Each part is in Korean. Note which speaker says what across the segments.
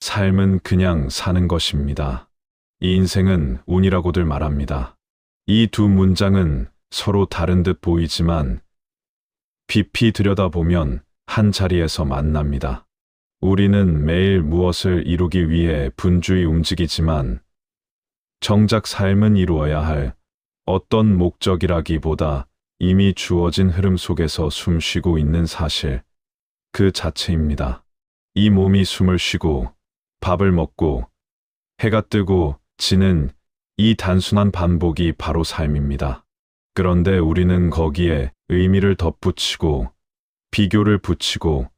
Speaker 1: 삶은 그냥 사는 것입니다. 이 인생은 운이라고들 말합니다. 이 두 문장은 서로 다른 듯 보이지만 깊이 들여다보면 한 자리에서 만납니다. 우리는 매일 무엇을 이루기 위해 분주히 움직이지만 정작 삶은 이루어야 할 어떤 목적이라기보다 이미 주어진 흐름 속에서 숨쉬고 있는 사실 그 자체입니다. 이 몸이 숨을 쉬고 밥을 먹고 해가 뜨고 지는 이 단순한 반복이 바로 삶입니다. 그런데 우리는 거기에 의미를 덧붙이고 비교를 붙이고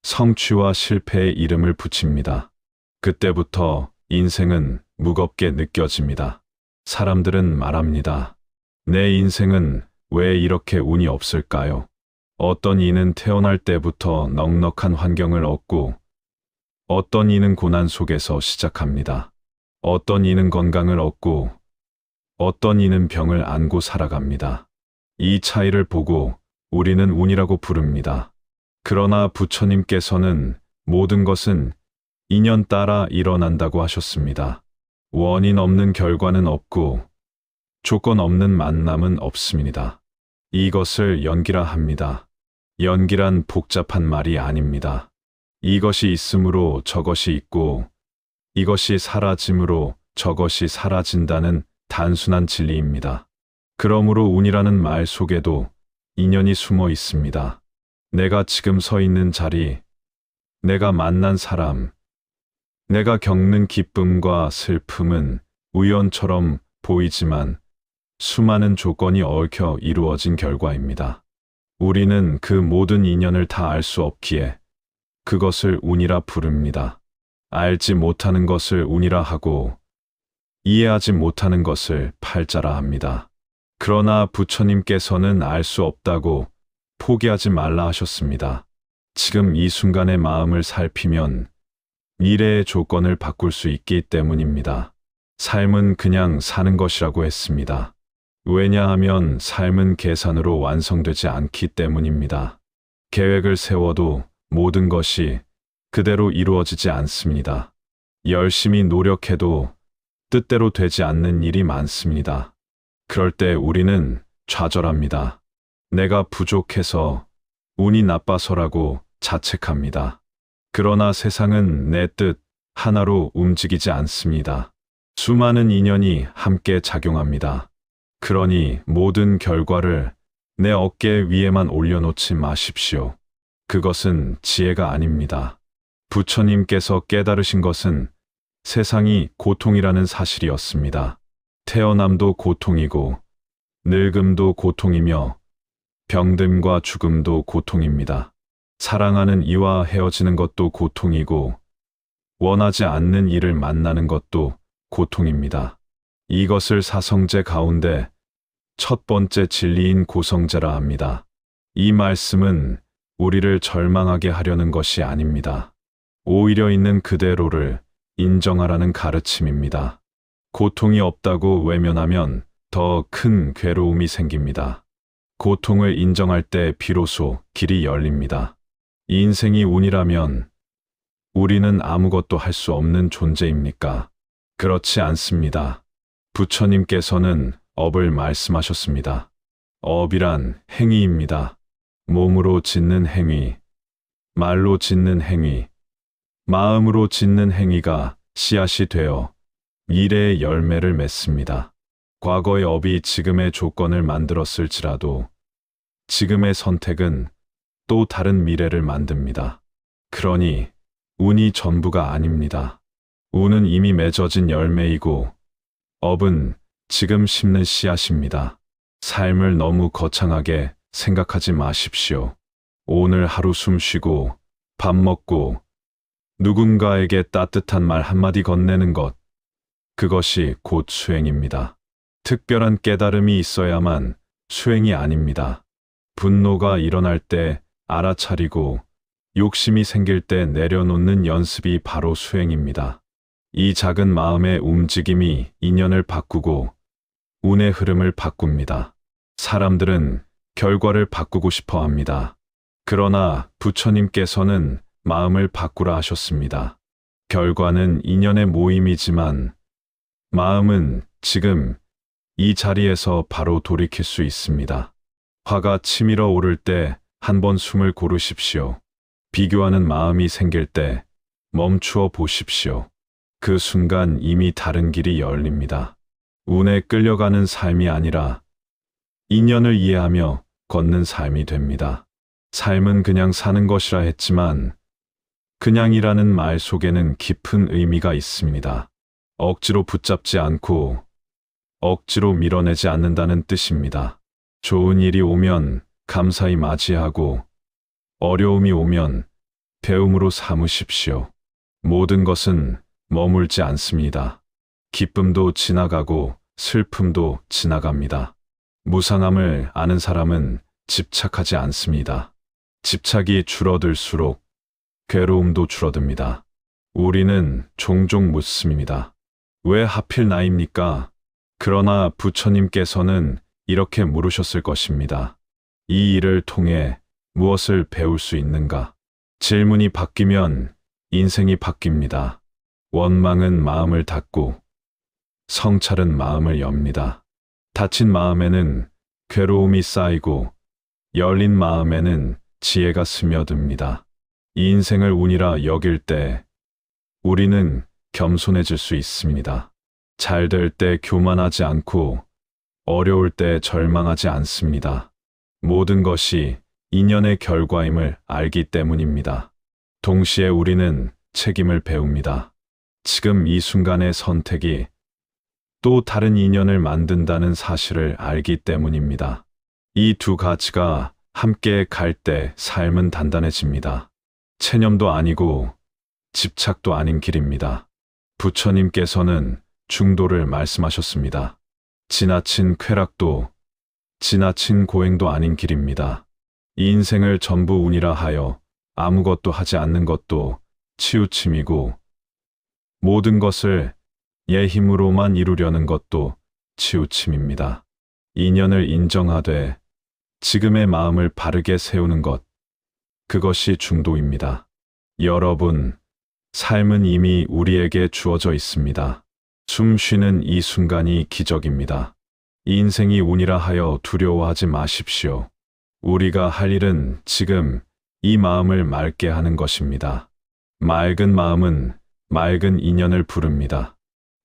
Speaker 1: 성취와 실패의 이름을 붙입니다. 그때부터 인생은 무겁게 느껴집니다. 사람들은 말합니다. 내 인생은 왜 이렇게 운이 없을까요? 어떤 이는 태어날 때부터 넉넉한 환경을 얻고 어떤 이는 고난 속에서 시작합니다. 어떤 이는 건강을 얻고 어떤 이는 병을 안고 살아갑니다. 이 차이를 보고 우리는 운이라고 부릅니다. 그러나 부처님께서는 모든 것은 인연 따라 일어난다고 하셨습니다. 원인 없는 결과는 없고 조건 없는 만남은 없습니다. 이것을 연기라 합니다. 연기란 복잡한 말이 아닙니다. 이것이 있으므로 저것이 있고 이것이 사라짐으로 저것이 사라진다는 단순한 진리입니다. 그러므로 운이라는 말 속에도 인연이 숨어 있습니다. 내가 지금 서 있는 자리, 내가 만난 사람, 내가 겪는 기쁨과 슬픔은 우연처럼 보이지만 수많은 조건이 얽혀 이루어진 결과입니다. 우리는 그 모든 인연을 다 알 수 없기에 그것을 운이라 부릅니다. 알지 못하는 것을 운이라 하고 이해하지 못하는 것을 팔자라 합니다. 그러나 부처님께서는 알 수 없다고 포기하지 말라 하셨습니다. 지금 이 순간의 마음을 살피면 미래의 조건을 바꿀 수 있기 때문입니다. 삶은 그냥 사는 것이라고 했습니다. 왜냐하면 삶은 계산으로 완성되지 않기 때문입니다. 계획을 세워도 모든 것이 그대로 이루어지지 않습니다. 열심히 노력해도 뜻대로 되지 않는 일이 많습니다. 그럴 때 우리는 좌절합니다. 내가 부족해서, 운이 나빠서라고 자책합니다. 그러나 세상은 내 뜻 하나로 움직이지 않습니다. 수많은 인연이 함께 작용합니다. 그러니 모든 결과를 내 어깨 위에만 올려놓지 마십시오. 그것은 지혜가 아닙니다. 부처님께서 깨달으신 것은 세상이 고통이라는 사실이었습니다. 태어남도 고통이고 늙음도 고통이며 병듦과 죽음도 고통입니다. 사랑하는 이와 헤어지는 것도 고통이고 원하지 않는 이를 만나는 것도 고통입니다. 이것을 사성제 가운데 첫 번째 진리인 고성제라 합니다. 이 말씀은 우리를 절망하게 하려는 것이 아닙니다. 오히려 있는 그대로를 인정하라는 가르침입니다. 고통이 없다고 외면하면 더 큰 괴로움이 생깁니다. 고통을 인정할 때 비로소 길이 열립니다. 인생이 운이라면 우리는 아무것도 할 수 없는 존재입니까? 그렇지 않습니다. 부처님께서는 업을 말씀하셨습니다. 업이란 행위입니다. 몸으로 짓는 행위, 말로 짓는 행위, 마음으로 짓는 행위가 씨앗이 되어 미래의 열매를 맺습니다. 과거의 업이 지금의 조건을 만들었을지라도 지금의 선택은 또 다른 미래를 만듭니다. 그러니 운이 전부가 아닙니다. 운은 이미 맺어진 열매이고 업은 지금 심는 씨앗입니다. 삶을 너무 거창하게 생각하지 마십시오. 오늘 하루 숨 쉬고 밥 먹고 누군가에게 따뜻한 말 한마디 건네는 것, 그것이 곧 수행입니다. 특별한 깨달음이 있어야만 수행이 아닙니다. 분노가 일어날 때 알아차리고 욕심이 생길 때 내려놓는 연습이 바로 수행입니다. 이 작은 마음의 움직임이 인연을 바꾸고 운의 흐름을 바꿉니다. 사람들은 결과를 바꾸고 싶어 합니다. 그러나 부처님께서는 마음을 바꾸라 하셨습니다. 결과는 인연의 모임이지만 마음은 지금 이 자리에서 바로 돌이킬 수 있습니다. 화가 치밀어 오를 때 한 번 숨을 고르십시오. 비교하는 마음이 생길 때 멈추어 보십시오. 그 순간 이미 다른 길이 열립니다. 운에 끌려가는 삶이 아니라 인연을 이해하며 걷는 삶이 됩니다. 삶은 그냥 사는 것이라 했지만 그냥이라는 말 속에는 깊은 의미가 있습니다. 억지로 붙잡지 않고 억지로 밀어내지 않는다는 뜻입니다. 좋은 일이 오면 감사히 맞이하고 어려움이 오면 배움으로 삼으십시오. 모든 것은 머물지 않습니다. 기쁨도 지나가고 슬픔도 지나갑니다. 무상함을 아는 사람은 집착하지 않습니다. 집착이 줄어들수록 괴로움도 줄어듭니다. 우리는 종종 묻습니다. 왜 하필 나입니까? 그러나 부처님께서는 이렇게 물으셨을 것입니다. 이 일을 통해 무엇을 배울 수 있는가? 질문이 바뀌면 인생이 바뀝니다. 원망은 마음을 닫고 성찰은 마음을 엽니다. 닫힌 마음에는 괴로움이 쌓이고 열린 마음에는 지혜가 스며듭니다. 이 인생을 운이라 여길 때 우리는 겸손해질 수 있습니다. 잘 될 때 교만하지 않고 어려울 때 절망하지 않습니다. 모든 것이 인연의 결과임을 알기 때문입니다. 동시에 우리는 책임을 배웁니다. 지금 이 순간의 선택이 또 다른 인연을 만든다는 사실을 알기 때문입니다. 이 두 가지가 함께 갈 때 삶은 단단해집니다. 체념도 아니고 집착도 아닌 길입니다. 부처님께서는 중도를 말씀하셨습니다. 지나친 쾌락도 지나친 고행도 아닌 길입니다. 이 인생을 전부 운이라 하여 아무것도 하지 않는 것도 치우침이고 모든 것을 예 힘으로만 이루려는 것도 치우침입니다. 인연을 인정하되 지금의 마음을 바르게 세우는 것, 그것이 중도입니다. 여러분, 삶은 이미 우리에게 주어져 있습니다. 숨 쉬는 이 순간이 기적입니다. 이 인생이 운이라 하여 두려워하지 마십시오. 우리가 할 일은 지금 이 마음을 맑게 하는 것입니다. 맑은 마음은 맑은 인연을 부릅니다.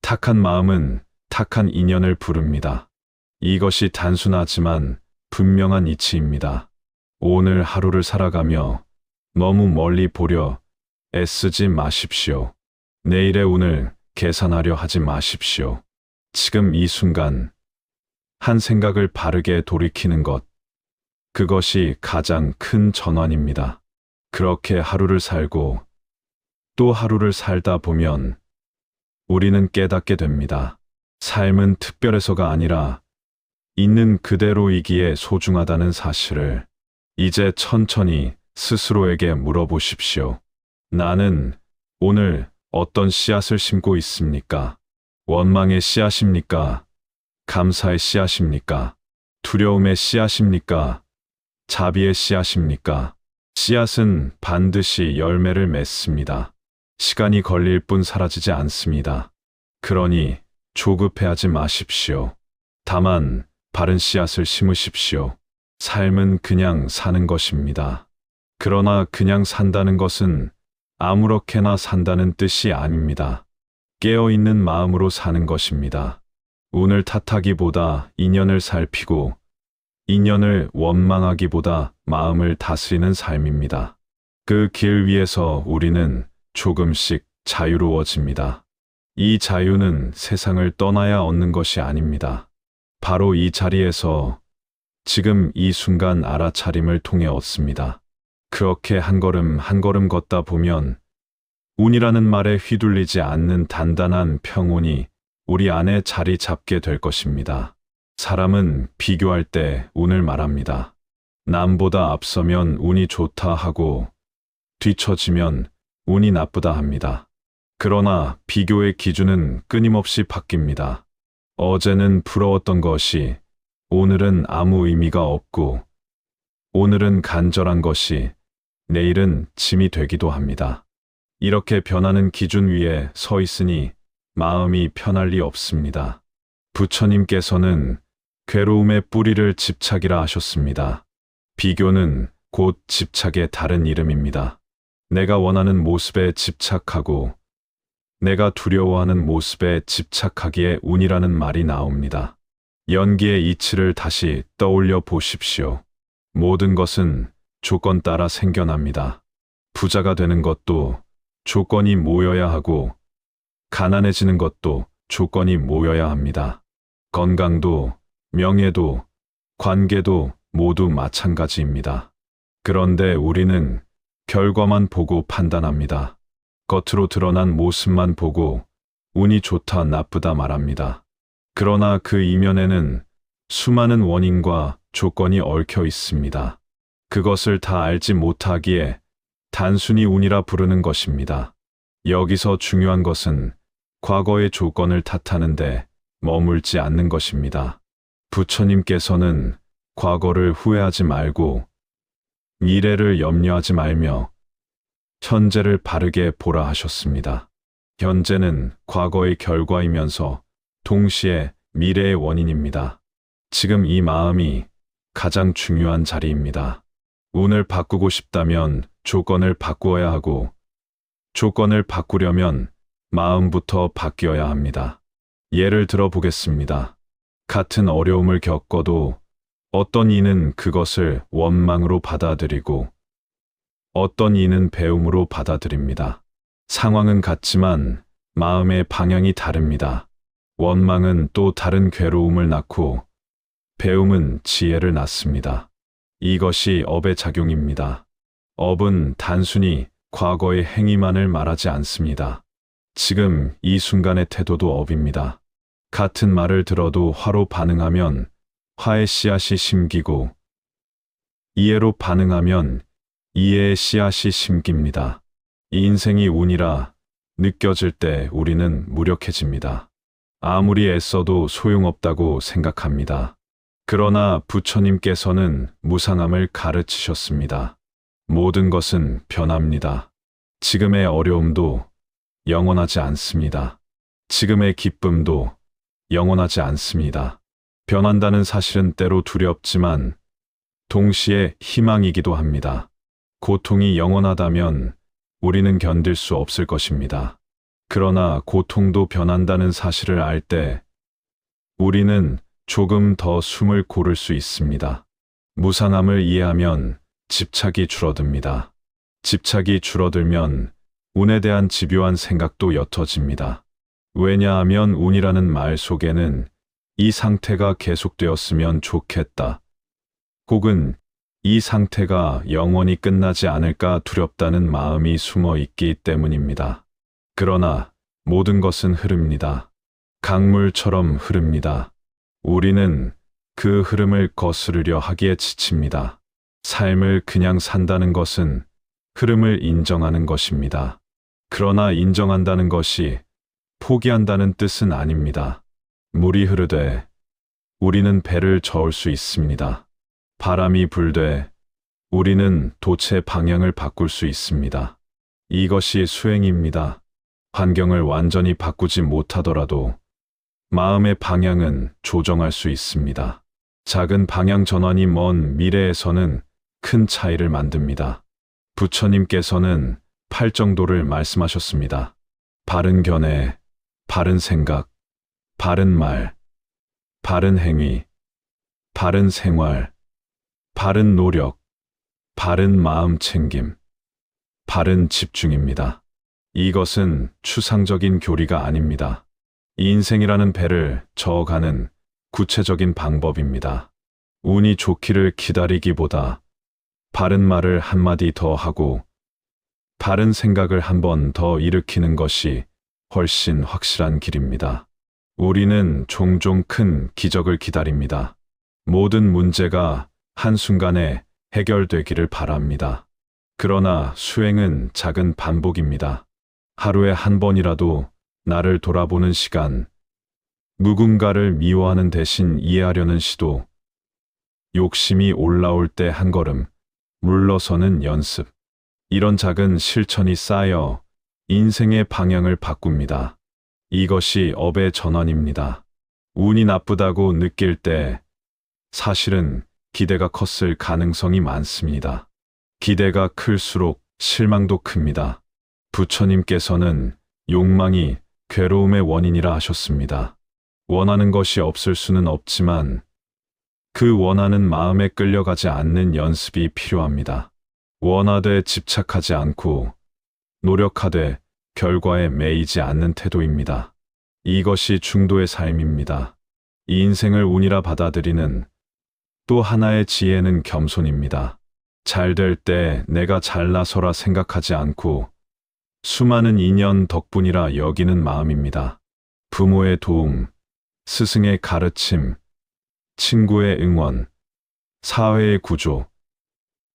Speaker 1: 탁한 마음은 탁한 인연을 부릅니다. 이것이 단순하지만 분명한 이치입니다. 오늘 하루를 살아가며 너무 멀리 보려 애쓰지 마십시오. 내일의 운을 계산하려 하지 마십시오. 지금 이 순간 한 생각을 바르게 돌이키는 것, 그것이 가장 큰 전환입니다. 그렇게 하루를 살고 또 하루를 살다 보면 우리는 깨닫게 됩니다. 삶은 특별해서가 아니라 있는 그대로이기에 소중하다는 사실을 이제 천천히 스스로에게 물어보십시오. 나는 오늘 어떤 씨앗을 심고 있습니까? 원망의 씨앗입니까? 감사의 씨앗입니까? 두려움의 씨앗입니까? 자비의 씨앗입니까? 씨앗은 반드시 열매를 맺습니다. 시간이 걸릴 뿐 사라지지 않습니다. 그러니 조급해하지 마십시오. 다만 바른 씨앗을 심으십시오. 삶은 그냥 사는 것입니다. 그러나 그냥 산다는 것은 아무렇게나 산다는 뜻이 아닙니다. 깨어있는 마음으로 사는 것입니다. 운을 탓하기보다 인연을 살피고 인연을 원망하기보다 마음을 다스리는 삶입니다. 그 길 위에서 우리는 조금씩 자유로워집니다. 이 자유는 세상을 떠나야 얻는 것이 아닙니다. 바로 이 자리에서 지금 이 순간 알아차림을 통해 얻습니다. 그렇게 한 걸음 한 걸음 걷다 보면 운이라는 말에 휘둘리지 않는 단단한 평온이 우리 안에 자리 잡게 될 것입니다. 사람은 비교할 때 운을 말합니다. 남보다 앞서면 운이 좋다 하고 뒤처지면 운이 나쁘다 합니다. 그러나 비교의 기준은 끊임없이 바뀝니다. 어제는 부러웠던 것이 오늘은 아무 의미가 없고 오늘은 간절한 것이 내일은 짐이 되기도 합니다. 이렇게 변하는 기준 위에 서 있으니 마음이 편할 리 없습니다. 부처님께서는 괴로움의 뿌리를 집착이라 하셨습니다. 비교는 곧 집착의 다른 이름입니다. 내가 원하는 모습에 집착하고 내가 두려워하는 모습에 집착하기에 운이라는 말이 나옵니다. 연기의 이치를 다시 떠올려 보십시오. 모든 것은 조건 따라 생겨납니다. 부자가 되는 것도 조건이 모여야 하고 가난해지는 것도 조건이 모여야 합니다. 건강도 명예도 관계도 모두 마찬가지입니다. 그런데 우리는 결과만 보고 판단합니다. 겉으로 드러난 모습만 보고 운이 좋다 나쁘다 말합니다. 그러나 그 이면에는 수많은 원인과 조건이 얽혀 있습니다. 그것을 다 알지 못하기에 단순히 운이라 부르는 것입니다. 여기서 중요한 것은 과거의 조건을 탓하는데 머물지 않는 것입니다. 부처님께서는 과거를 후회하지 말고 미래를 염려하지 말며 현재를 바르게 보라 하셨습니다. 현재는 과거의 결과이면서 동시에 미래의 원인입니다. 지금 이 마음이 가장 중요한 자리입니다. 운을 바꾸고 싶다면 조건을 바꾸어야 하고 조건을 바꾸려면 마음부터 바뀌어야 합니다. 예를 들어 보겠습니다. 같은 어려움을 겪어도 어떤 이는 그것을 원망으로 받아들이고 어떤 이는 배움으로 받아들입니다. 상황은 같지만 마음의 방향이 다릅니다. 원망은 또 다른 괴로움을 낳고 배움은 지혜를 낳습니다. 이것이 업의 작용입니다. 업은 단순히 과거의 행위만을 말하지 않습니다. 지금 이 순간의 태도도 업입니다. 같은 말을 들어도 화로 반응하면 화의 씨앗이 심기고 이해로 반응하면 이해의 씨앗이 심깁니다. 이 인생이 운이라 느껴질 때 우리는 무력해집니다. 아무리 애써도 소용없다고 생각합니다. 그러나 부처님께서는 무상함을 가르치셨습니다. 모든 것은 변합니다. 지금의 어려움도 영원하지 않습니다. 지금의 기쁨도 영원하지 않습니다. 변한다는 사실은 때로 두렵지만 동시에 희망이기도 합니다. 고통이 영원하다면 우리는 견딜 수 없을 것입니다. 그러나 고통도 변한다는 사실을 알 때 우리는 조금 더 숨을 고를 수 있습니다. 무상함을 이해하면 집착이 줄어듭니다. 집착이 줄어들면 운에 대한 집요한 생각도 옅어집니다. 왜냐하면 운이라는 말 속에는 이 상태가 계속되었으면 좋겠다. 혹은 이 상태가 영원히 끝나지 않을까 두렵다는 마음이 숨어 있기 때문입니다. 그러나 모든 것은 흐릅니다. 강물처럼 흐릅니다. 우리는 그 흐름을 거스르려 하기에 지칩니다. 삶을 그냥 산다는 것은 흐름을 인정하는 것입니다. 그러나 인정한다는 것이 포기한다는 뜻은 아닙니다. 물이 흐르되 우리는 배를 저을 수 있습니다. 바람이 불되 우리는 돛의 방향을 바꿀 수 있습니다. 이것이 수행입니다. 환경을 완전히 바꾸지 못하더라도 마음의 방향은 조정할 수 있습니다. 작은 방향 전환이 먼 미래에서는 큰 차이를 만듭니다. 부처님께서는 팔정도를 말씀하셨습니다. 바른 견해, 바른 생각, 바른 말, 바른 행위, 바른 생활, 바른 노력, 바른 마음 챙김, 바른 집중입니다. 이것은 추상적인 교리가 아닙니다. 인생이라는 배를 저어가는 구체적인 방법입니다. 운이 좋기를 기다리기보다 바른 말을 한마디 더 하고 바른 생각을 한 번 더 일으키는 것이 훨씬 확실한 길입니다. 우리는 종종 큰 기적을 기다립니다. 모든 문제가 한순간에 해결되기를 바랍니다. 그러나 수행은 작은 반복입니다. 하루에 한 번이라도 나를 돌아보는 시간, 누군가를 미워하는 대신 이해하려는 시도, 욕심이 올라올 때 한 걸음, 물러서는 연습. 이런 작은 실천이 쌓여 인생의 방향을 바꿉니다. 이것이 업의 전환입니다. 운이 나쁘다고 느낄 때 사실은 기대가 컸을 가능성이 많습니다. 기대가 클수록 실망도 큽니다. 부처님께서는 욕망이 괴로움의 원인이라 하셨습니다. 원하는 것이 없을 수는 없지만 그 원하는 마음에 끌려가지 않는 연습이 필요합니다. 원하되 집착하지 않고 노력하되 결과에 매이지 않는 태도입니다. 이것이 중도의 삶입니다. 이 인생을 운이라 받아들이는 또 하나의 지혜는 겸손입니다. 잘 될 때 내가 잘나서라 생각하지 않고 수많은 인연 덕분이라 여기는 마음입니다. 부모의 도움, 스승의 가르침, 친구의 응원, 사회의 구조,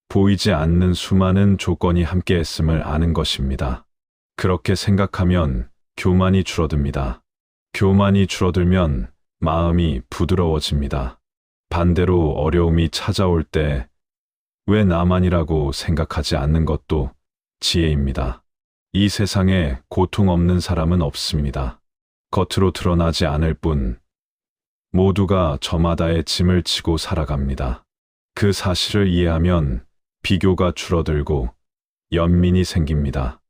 Speaker 1: 보이지 않는 수많은 조건이 함께했음을 아는 것입니다. 그렇게 생각하면 교만이 줄어듭니다. 교만이 줄어들면 마음이 부드러워집니다. 반대로 어려움이 찾아올 때 왜 나만이라고 생각하지 않는 것도 지혜입니다. 이 세상에 고통 없는 사람은 없습니다. 겉으로 드러나지 않을 뿐 모두가 저마다의 짐을 지고 살아갑니다. 그 사실을 이해하면 비교가 줄어들고 연민이 생깁니다.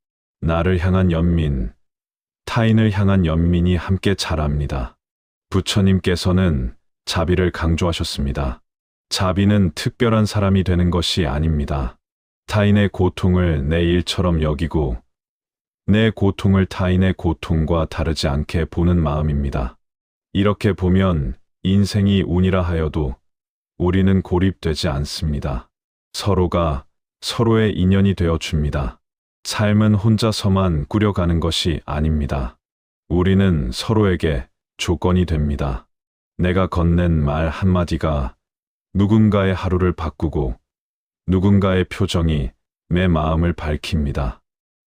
Speaker 1: 나를 향한 연민, 타인을 향한 연민이 함께 자랍니다. 부처님께서는 자비를 강조하셨습니다. 자비는 특별한 사람이 되는 것이 아닙니다. 타인의 고통을 내 일처럼 여기고 내 고통을 타인의 고통과 다르지 않게 보는 마음입니다. 이렇게 보면 인생이 운이라 하여도 우리는 고립되지 않습니다. 서로가 서로의 인연이 되어 줍니다. 삶은 혼자서만 꾸려가는 것이 아닙니다. 우리는 서로에게 조건이 됩니다. 내가 건넨 말 한마디가 누군가의 하루를 바꾸고 누군가의 표정이 내 마음을 밝힙니다.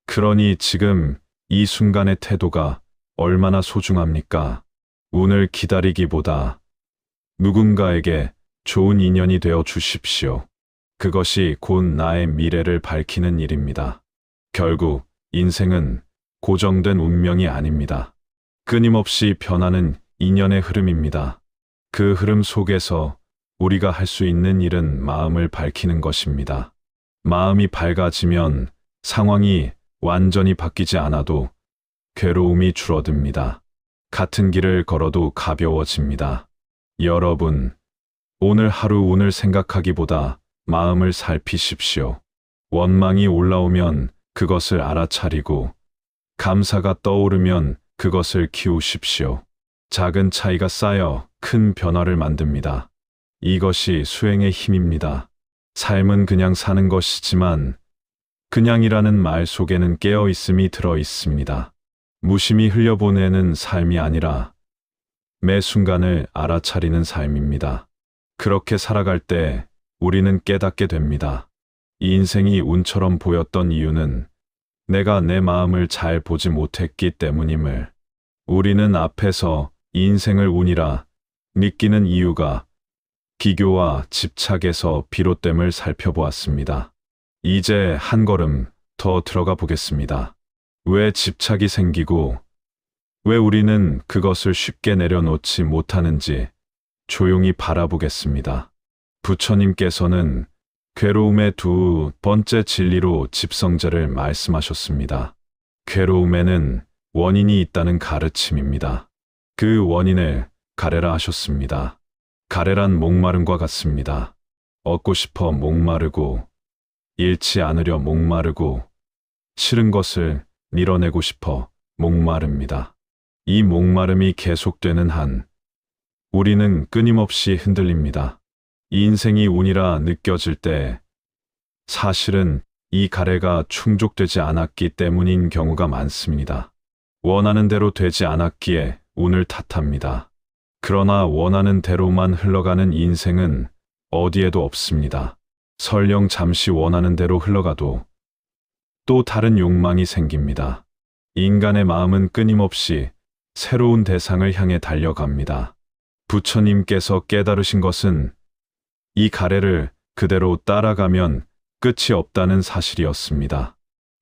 Speaker 1: 그러니 지금 이 순간의 태도가 얼마나 소중합니까? 운을 기다리기보다 누군가에게 좋은 인연이 되어 주십시오. 그것이 곧 나의 미래를 밝히는 일입니다. 결국 인생은 고정된 운명이 아닙니다. 끊임없이 변하는 인연의 흐름입니다. 그 흐름 속에서 우리가 할 수 있는 일은 마음을 밝히는 것입니다. 마음이 밝아지면 상황이 완전히 바뀌지 않아도 괴로움이 줄어듭니다. 같은 길을 걸어도 가벼워집니다. 여러분, 오늘 하루 운을 생각하기보다 마음을 살피십시오. 원망이 올라오면 그것을 알아차리고 감사가 떠오르면 그것을 키우십시오. 작은 차이가 쌓여 큰 변화를 만듭니다. 이것이 수행의 힘입니다. 삶은 그냥 사는 것이지만 그냥이라는 말 속에는 깨어있음이 들어 있습니다. 무심히 흘려보내는 삶이 아니라 매 순간을 알아차리는 삶입니다. 그렇게 살아갈 때 우리는 깨닫게 됩니다. 이 인생이 운처럼 보였던 이유는 내가 내 마음을 잘 보지 못했기 때문임을. 우리는 앞에서 이 인생을 운이라 믿기는 이유가 기교와 집착에서 비롯됨을 살펴보았습니다. 이제 한 걸음 더 들어가 보겠습니다. 왜 집착이 생기고 왜 우리는 그것을 쉽게 내려놓지 못하는지 조용히 바라보겠습니다. 부처님께서는 괴로움의 두 번째 진리로 집성제를 말씀하셨습니다. 괴로움에는 원인이 있다는 가르침입니다. 그 원인을 가래라 하셨습니다. 가래란 목마름과 같습니다. 얻고 싶어 목마르고 잃지 않으려 목마르고 싫은 것을 밀어내고 싶어 목마릅니다. 이 목마름이 계속되는 한 우리는 끊임없이 흔들립니다. 이 인생이 운이라 느껴질 때 사실은 이 가래가 충족되지 않았기 때문인 경우가 많습니다. 원하는 대로 되지 않았기에 운을 탓합니다. 그러나 원하는 대로만 흘러가는 인생은 어디에도 없습니다. 설령 잠시 원하는 대로 흘러가도 또 다른 욕망이 생깁니다. 인간의 마음은 끊임없이 새로운 대상을 향해 달려갑니다. 부처님께서 깨달으신 것은 이 가래를 그대로 따라가면 끝이 없다는 사실이었습니다.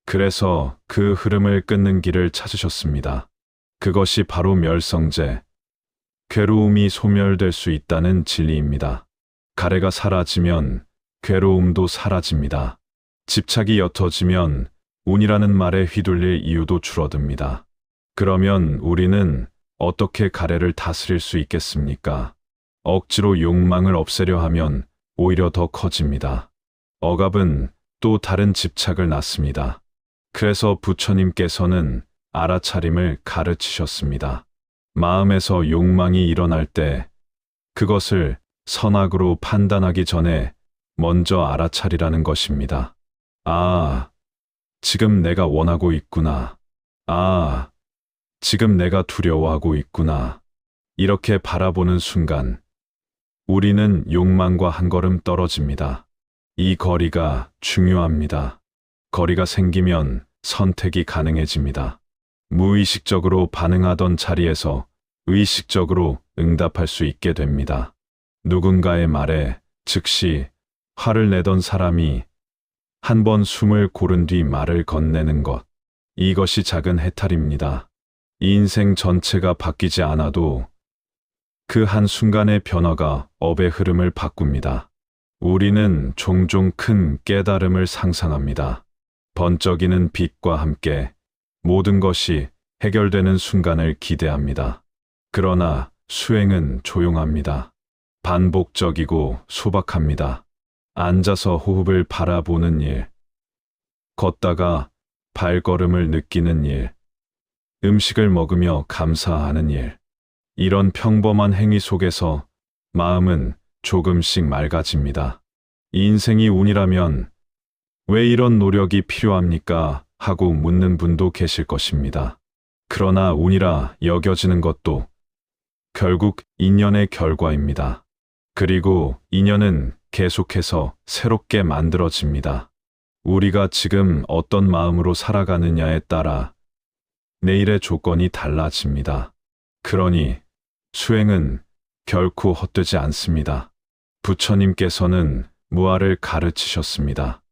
Speaker 1: 그래서 그 흐름을 끊는 길을 찾으셨습니다. 그것이 바로 멸성제, 괴로움이 소멸될 수 있다는 진리입니다. 가래가 사라지면 괴로움도 사라집니다. 집착이 옅어지면 운이라는 말에 휘둘릴 이유도 줄어듭니다. 그러면 우리는 어떻게 가래를 다스릴 수 있겠습니까? 억지로 욕망을 없애려 하면 오히려 더 커집니다. 억압은 또 다른 집착을 낳습니다. 그래서 부처님께서는 알아차림을 가르치셨습니다. 마음에서 욕망이 일어날 때 그것을 선악으로 판단하기 전에 먼저 알아차리라는 것입니다. 아, 지금 내가 원하고 있구나. 아, 지금 내가 두려워하고 있구나. 이렇게 바라보는 순간 우리는 욕망과 한 걸음 떨어집니다. 이 거리가 중요합니다. 거리가 생기면 선택이 가능해집니다. 무의식적으로 반응하던 자리에서 의식적으로 응답할 수 있게 됩니다. 누군가의 말에 즉시 화를 내던 사람이 한 번 숨을 고른 뒤 말을 건네는 것. 이것이 작은 해탈입니다. 인생 전체가 바뀌지 않아도 그 한순간의 변화가 업의 흐름을 바꿉니다. 우리는 종종 큰 깨달음을 상상합니다. 번쩍이는 빛과 함께 모든 것이 해결되는 순간을 기대합니다. 그러나 수행은 조용합니다. 반복적이고 소박합니다. 앉아서 호흡을 바라보는 일, 걷다가 발걸음을 느끼는 일, 음식을 먹으며 감사하는 일. 이런 평범한 행위 속에서 마음은 조금씩 맑아집니다. 인생이 운이라면 왜 이런 노력이 필요합니까? 하고 묻는 분도 계실 것입니다. 그러나 운이라 여겨지는 것도 결국 인연의 결과입니다. 그리고 인연은 계속해서 새롭게 만들어집니다. 우리가 지금 어떤 마음으로 살아가느냐에 따라 내일의 조건이 달라집니다. 그러니 수행은 결코 헛되지 않습니다. 부처님께서는 무아를 가르치셨습니다.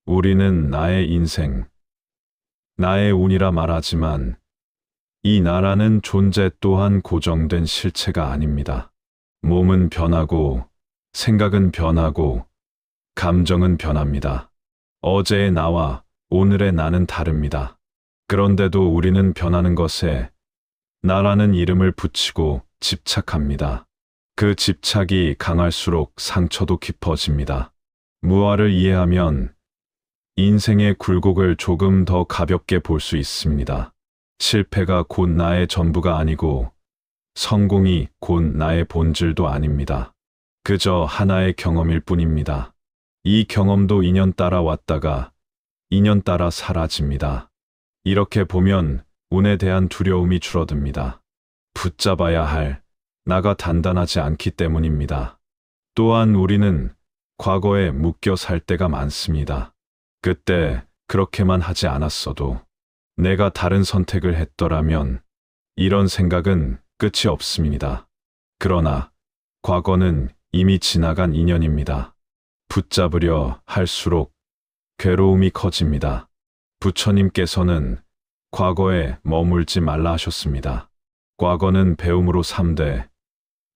Speaker 1: 우리는 나의 인생, 나의 운이라 말하지만 이 나라는 존재 또한 고정된 실체가 아닙니다. 몸은 변하고 생각은 변하고 감정은 변합니다. 어제의 나와 오늘의 나는 다릅니다. 그런데도 우리는 변하는 것에 나라는 이름을 붙이고 집착합니다. 그 집착이 강할수록 상처도 깊어집니다. 무아를 이해하면 인생의 굴곡을 조금 더 가볍게 볼 수 있습니다. 실패가 곧 나의 전부가 아니고 성공이 곧 나의 본질도 아닙니다. 그저 하나의 경험일 뿐입니다. 이 경험도 인연 따라 왔다가 인연 따라 사라집니다. 이렇게 보면 운에 대한 두려움이 줄어듭니다. 붙잡아야 할 나가 단단하지 않기 때문입니다. 또한 우리는 과거에 묶여 살 때가 많습니다. 그때 그렇게만 하지 않았어도 내가 다른 선택을 했더라면 이런 생각은 끝이 없습니다. 그러나 과거는 이미 지나간 인연입니다. 붙잡으려 할수록 괴로움이 커집니다. 부처님께서는 과거에 머물지 말라 하셨습니다. 과거는 배움으로 삼되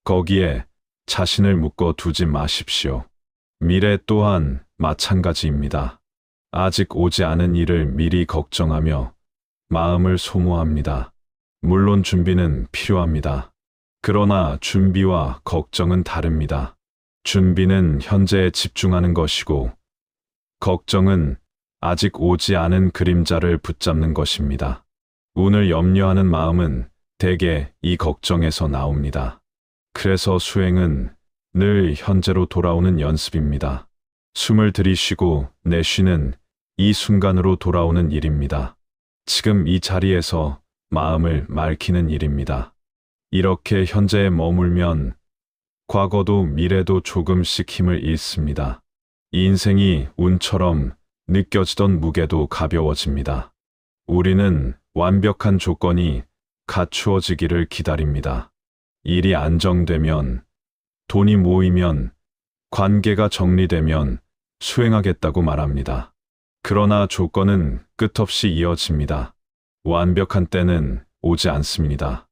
Speaker 1: 거기에 자신을 묶어 두지 마십시오. 미래 또한 마찬가지입니다. 아직 오지 않은 일을 미리 걱정하며 마음을 소모합니다. 물론 준비는 필요합니다. 그러나 준비와 걱정은 다릅니다. 준비는 현재에 집중하는 것이고 걱정은 아직 오지 않은 그림자를 붙잡는 것입니다. 운을 염려하는 마음은 대개 이 걱정에서 나옵니다. 그래서 수행은 늘 현재로 돌아오는 연습입니다. 숨을 들이쉬고 내쉬는 이 순간으로 돌아오는 일입니다. 지금 이 자리에서 마음을 맑히는 일입니다. 이렇게 현재에 머물면 과거도 미래도 조금씩 힘을 잃습니다. 인생이 운처럼 느껴지던 무게도 가벼워집니다. 우리는 완벽한 조건이 갖추어지기를 기다립니다. 일이 안정되면, 돈이 모이면, 관계가 정리되면 수행하겠다고 말합니다. 그러나 조건은 끝없이 이어집니다. 완벽한 때는 오지 않습니다.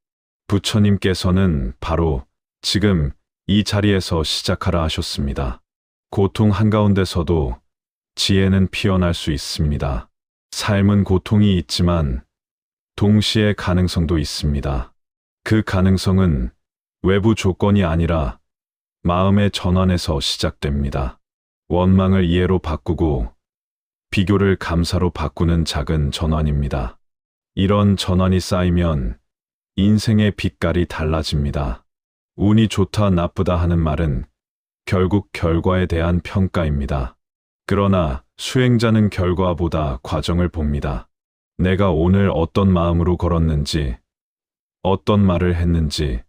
Speaker 1: 부처님께서는 바로 지금 이 자리에서 시작하라 하셨습니다. 고통 한가운데서도 지혜는 피어날 수 있습니다. 삶은 고통이 있지만 동시에 가능성도 있습니다. 그 가능성은 외부 조건이 아니라 마음의 전환에서 시작됩니다. 원망을 이해로 바꾸고 비교를 감사로 바꾸는 작은 전환입니다. 이런 전환이 쌓이면 인생의 빛깔이 달라집니다. 운이 좋다 나쁘다 하는 말은 결국 결과에 대한 평가입니다. 그러나 수행자는 결과보다 과정을 봅니다. 내가 오늘 어떤 마음으로 걸었는지, 어떤 말을 했는지,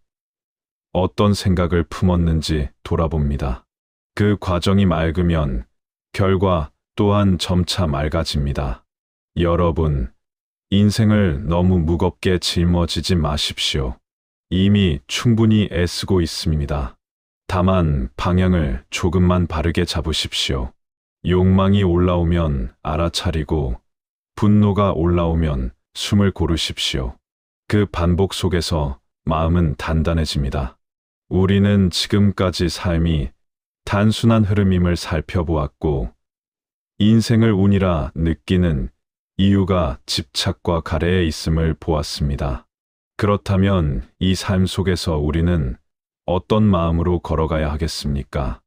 Speaker 1: 어떤 생각을 품었는지 돌아봅니다. 그 과정이 맑으면 결과 또한 점차 맑아집니다. 여러분, 인생을 너무 무겁게 짊어지지 마십시오. 이미 충분히 애쓰고 있습니다. 다만 방향을 조금만 바르게 잡으십시오. 욕망이 올라오면 알아차리고 분노가 올라오면 숨을 고르십시오. 그 반복 속에서 마음은 단단해집니다. 우리는 지금까지 삶이 단순한 흐름임을 살펴보았고 인생을 운이라 느끼는 이유가 집착과 가래에 있음을 보았습니다. 그렇다면 이 삶 속에서 우리는 어떤 마음으로 걸어가야 하겠습니까?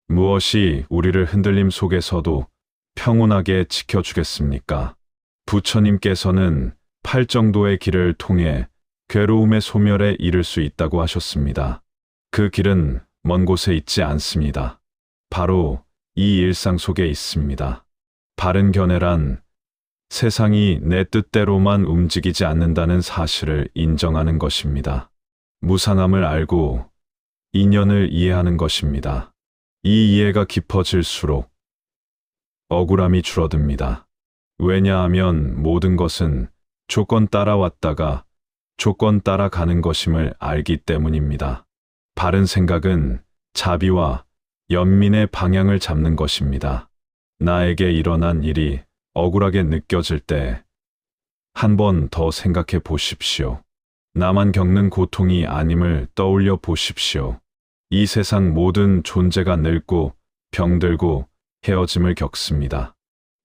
Speaker 1: 무엇이 우리를 흔들림 속에서도 평온하게 지켜주겠습니까? 부처님께서는 팔정도의 길을 통해 괴로움의 소멸에 이를 수 있다고 하셨습니다. 그 길은 먼 곳에 있지 않습니다. 바로 이 일상 속에 있습니다. 바른 견해란 세상이 내 뜻대로만 움직이지 않는다는 사실을 인정하는 것입니다. 무상함을 알고 인연을 이해하는 것입니다. 이 이해가 깊어질수록 억울함이 줄어듭니다. 왜냐하면 모든 것은 조건 따라왔다가 조건 따라가는 것임을 알기 때문입니다. 바른 생각은 자비와 연민의 방향을 잡는 것입니다. 나에게 일어난 일이 억울하게 느껴질 때 한 번 더 생각해 보십시오. 나만 겪는 고통이 아님을 떠올려 보십시오. 이 세상 모든 존재가 늙고 병들고 헤어짐을 겪습니다.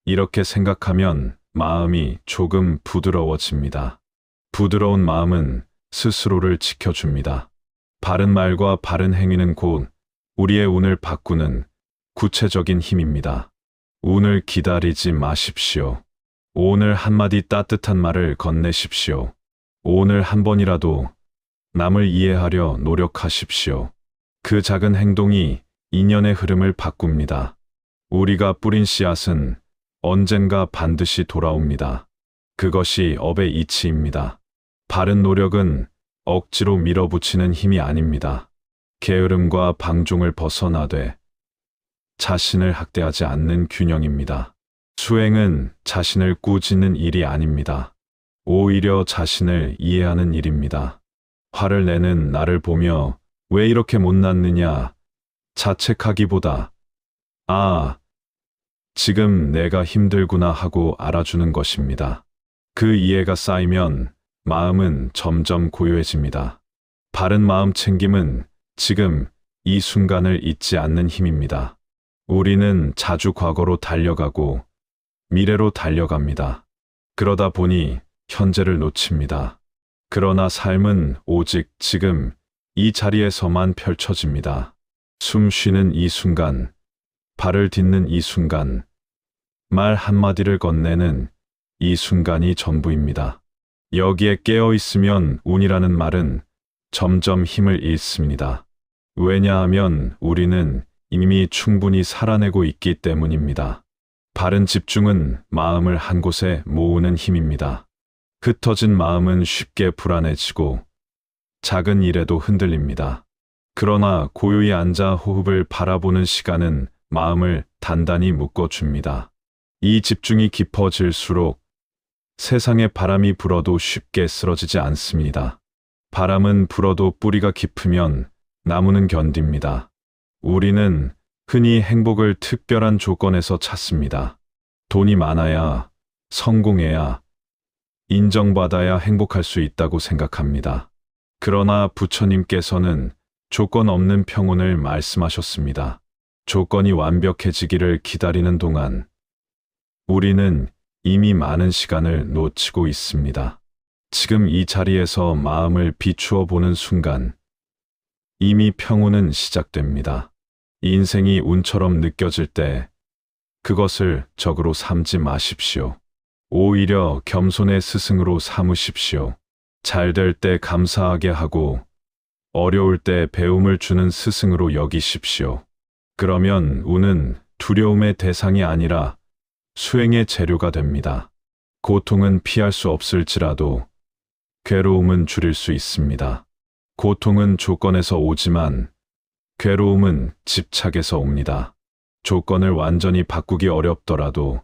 Speaker 1: 이렇게 생각하면 마음이 조금 부드러워집니다. 부드러운 마음은 스스로를 지켜줍니다. 바른 말과 바른 행위는 곧 우리의 운을 바꾸는 구체적인 힘입니다. 운을 기다리지 마십시오. 오늘 한마디 따뜻한 말을 건네십시오. 오늘 한 번이라도 남을 이해하려 노력하십시오. 그 작은 행동이 인연의 흐름을 바꿉니다. 우리가 뿌린 씨앗은 언젠가 반드시 돌아옵니다. 그것이 업의 이치입니다. 바른 노력은 억지로 밀어붙이는 힘이 아닙니다. 게으름과 방종을 벗어나되 자신을 학대하지 않는 균형입니다. 수행은 자신을 꾸짖는 일이 아닙니다. 오히려 자신을 이해하는 일입니다. 화를 내는 나를 보며 왜 이렇게 못났느냐 자책하기보다 지금 내가 힘들구나 하고 알아주는 것입니다. 그 이해가 쌓이면 마음은 점점 고요해집니다. 바른 마음 챙김은 지금 이 순간을 잊지 않는 힘입니다. 우리는 자주 과거로 달려가고 미래로 달려갑니다. 그러다 보니 현재를 놓칩니다. 그러나 삶은 오직 지금 이 자리에서만 펼쳐집니다. 숨 쉬는 이 순간, 발을 딛는 이 순간, 말 한마디를 건네는 이 순간이 전부입니다. 여기에 깨어 있으면 운이라는 말은 점점 힘을 잃습니다. 왜냐하면 우리는 이미 충분히 살아내고 있기 때문입니다. 바른 집중은 마음을 한 곳에 모으는 힘입니다. 흩어진 마음은 쉽게 불안해지고 작은 일에도 흔들립니다. 그러나 고요히 앉아 호흡을 바라보는 시간은 마음을 단단히 묶어줍니다. 이 집중이 깊어질수록 세상에 바람이 불어도 쉽게 쓰러지지 않습니다. 바람은 불어도 뿌리가 깊으면 나무는 견딥니다. 우리는 흔히 행복을 특별한 조건에서 찾습니다. 돈이 많아야, 성공해야, 인정받아야 행복할 수 있다고 생각합니다. 그러나 부처님께서는 조건 없는 평온을 말씀하셨습니다. 조건이 완벽해지기를 기다리는 동안 우리는 이미 많은 시간을 놓치고 있습니다. 지금 이 자리에서 마음을 비추어 보는 순간 이미 평온은 시작됩니다. 인생이 운처럼 느껴질 때 그것을 적으로 삼지 마십시오. 오히려 겸손의 스승으로 삼으십시오. 잘 될 때 감사하게 하고 어려울 때 배움을 주는 스승으로 여기십시오. 그러면 운은 두려움의 대상이 아니라 수행의 재료가 됩니다. 고통은 피할 수 없을지라도 괴로움은 줄일 수 있습니다. 고통은 조건에서 오지만 괴로움은 집착에서 옵니다. 조건을 완전히 바꾸기 어렵더라도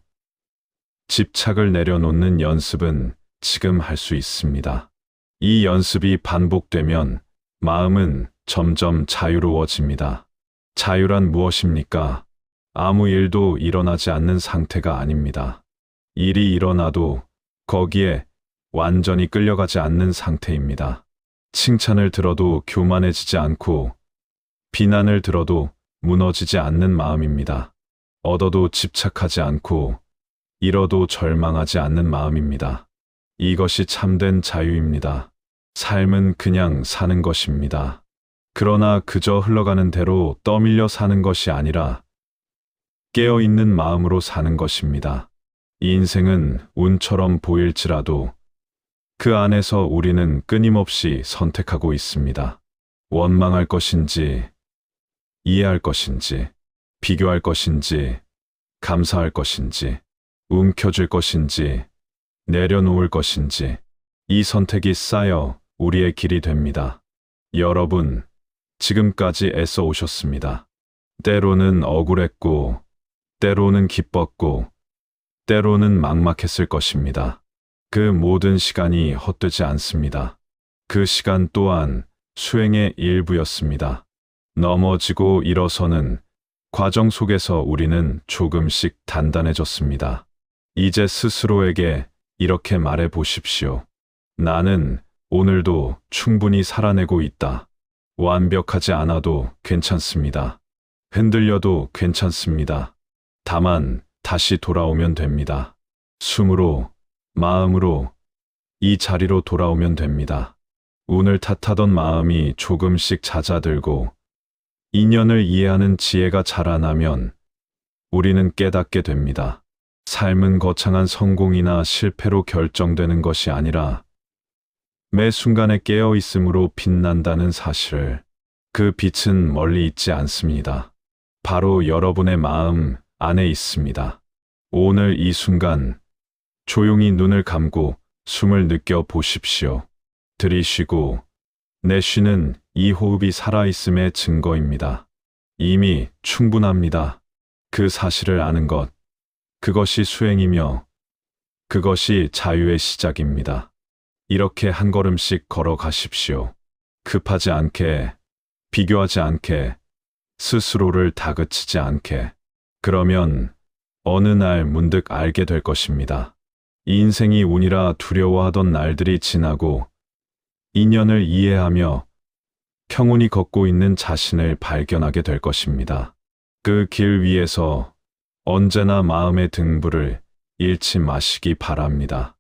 Speaker 1: 집착을 내려놓는 연습은 지금 할 수 있습니다. 이 연습이 반복되면 마음은 점점 자유로워집니다. 자유란 무엇입니까? 아무 일도 일어나지 않는 상태가 아닙니다. 일이 일어나도 거기에 완전히 끌려가지 않는 상태입니다. 칭찬을 들어도 교만해지지 않고 비난을 들어도 무너지지 않는 마음입니다. 얻어도 집착하지 않고 잃어도 절망하지 않는 마음입니다. 이것이 참된 자유입니다. 삶은 그냥 사는 것입니다. 그러나 그저 흘러가는 대로 떠밀려 사는 것이 아니라 깨어있는 마음으로 사는 것입니다. 인생은 운처럼 보일지라도 그 안에서 우리는 끊임없이 선택하고 있습니다. 원망할 것인지, 이해할 것인지, 비교할 것인지, 감사할 것인지, 움켜쥘 것인지, 내려놓을 것인지, 이 선택이 쌓여 우리의 길이 됩니다. 여러분, 지금까지 애써 오셨습니다. 때로는 억울했고, 때로는 기뻤고, 때로는 막막했을 것입니다. 그 모든 시간이 헛되지 않습니다. 그 시간 또한 수행의 일부였습니다. 넘어지고 일어서는 과정 속에서 우리는 조금씩 단단해졌습니다. 이제 스스로에게 이렇게 말해 보십시오. 나는 오늘도 충분히 살아내고 있다. 완벽하지 않아도 괜찮습니다. 흔들려도 괜찮습니다. 다만 다시 돌아오면 됩니다. 숨으로, 마음으로 이 자리로 돌아오면 됩니다. 운을 탓하던 마음이 조금씩 잦아들고 인연을 이해하는 지혜가 자라나면 우리는 깨닫게 됩니다. 삶은 거창한 성공이나 실패로 결정되는 것이 아니라 매 순간에 깨어 있음으로 빛난다는 사실을, 그 빛은 멀리 있지 않습니다. 바로 여러분의 마음 안에 있습니다. 오늘 이 순간 조용히 눈을 감고 숨을 느껴 보십시오. 들이쉬고 내쉬는 이 호흡이 살아있음의 증거입니다. 이미 충분합니다. 그 사실을 아는 것, 그것이 수행이며 그것이 자유의 시작입니다. 이렇게 한 걸음씩 걸어가십시오. 급하지 않게, 비교하지 않게, 스스로를 다그치지 않게. 그러면 어느 날 문득 알게 될 것입니다. 인생이 운이라 두려워하던 날들이 지나고 인연을 이해하며 평온히 걷고 있는 자신을 발견하게 될 것입니다. 그 길 위에서 언제나 마음의 등불을 잃지 마시기 바랍니다.